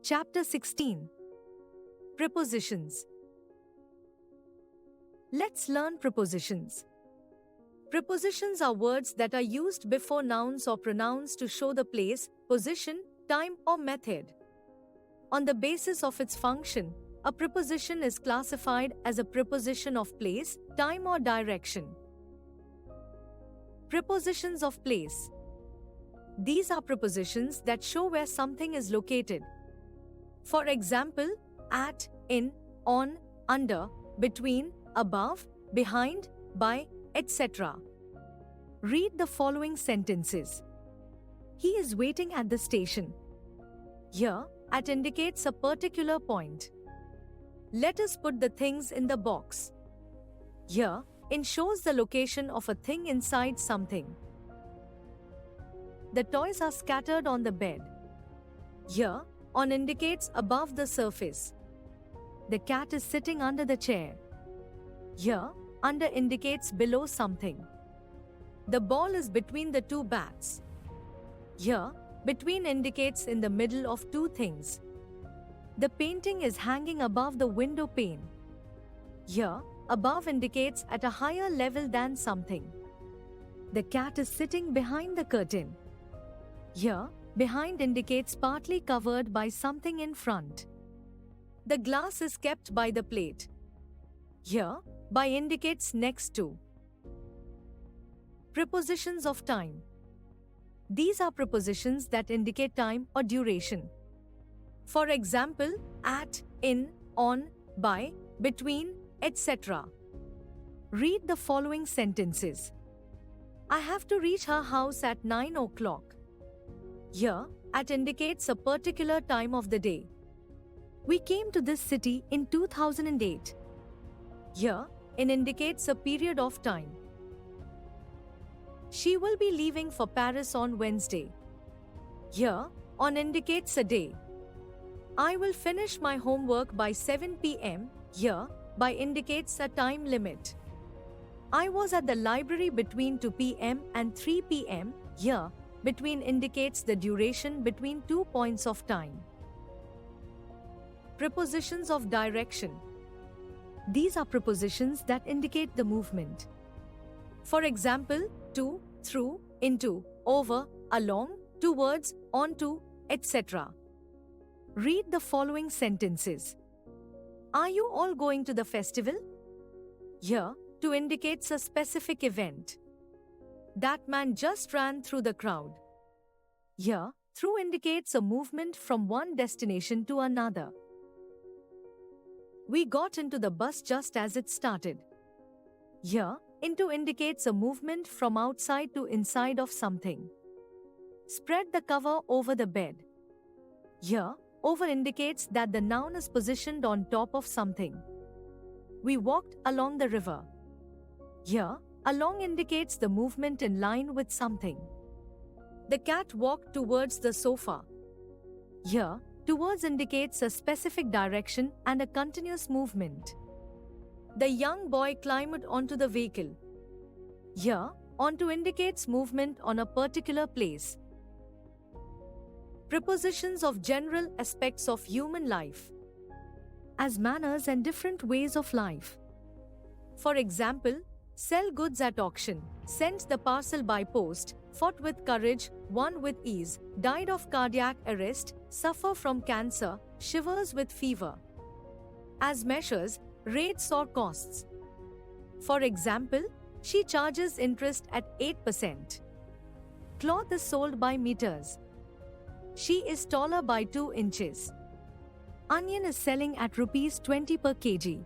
Chapter 16. Prepositions. Let's learn prepositions. Prepositions are words that are used before nouns or pronouns to show the place, position, time, or method. On the basis of its function, a preposition is classified as a preposition of place, time, or direction. Prepositions of place. These are prepositions that show where something is located. For example, at, in, on, under, between, above, behind, by, etc. Read the following sentences. He is waiting at the station. Here, at indicates a particular point. Let us put the things in the box. Here, in shows the location of a thing inside something. The toys are scattered on the bed. Here, on indicates above the surface. The cat is sitting under the chair. Here, under indicates below something. The ball is between the two bats. Here, between indicates in the middle of two things. The painting is hanging above the window pane. Here, above indicates at a higher level than something. The cat is sitting behind the curtain. Here, behind indicates partly covered by something in front. The glass is kept by the plate. Here, by indicates next to. Prepositions of time. These are prepositions that indicate time or duration. For example, at, in, on, by, between, etc. Read the following sentences. I have to reach her house at 9 o'clock. Here, at indicates a particular time of the day. We came to this city in 2008. Here, in indicates a period of time. She will be leaving for Paris on Wednesday. Here, on indicates a day. I will finish my homework by 7 p.m. Here, by indicates a time limit. I was at the library between 2 p.m. and 3 p.m. Here, between indicates the duration between 2 points of time. Prepositions of direction. These are prepositions that indicate the movement. For example, to, through, into, over, along, towards, onto, etc. Read the following sentences. Are you all going to the festival? Here, to indicates a specific event. That man just ran through the crowd. Here, through indicates a movement from one destination to another. We got into the bus just as it started. Here, into indicates a movement from outside to inside of something. Spread the cover over the bed. Here, over indicates that the noun is positioned on top of something. We walked along the river. Here, along indicates the movement in line with something. The cat walked towards the sofa. Here, towards indicates a specific direction and a continuous movement. The young boy climbed onto the vehicle. Here, onto indicates movement on a particular place. Prepositions of general aspects of human life. As manners and different ways of life. For example, sell goods at auction, sent the parcel by post, fought with courage, won with ease, died of cardiac arrest, suffer from cancer, shivers with fever. As measures, rates or costs. For example, she charges interest at 8%. Cloth is sold by meters. She is taller by 2 inches. Onion is selling at rupees 20 per kg.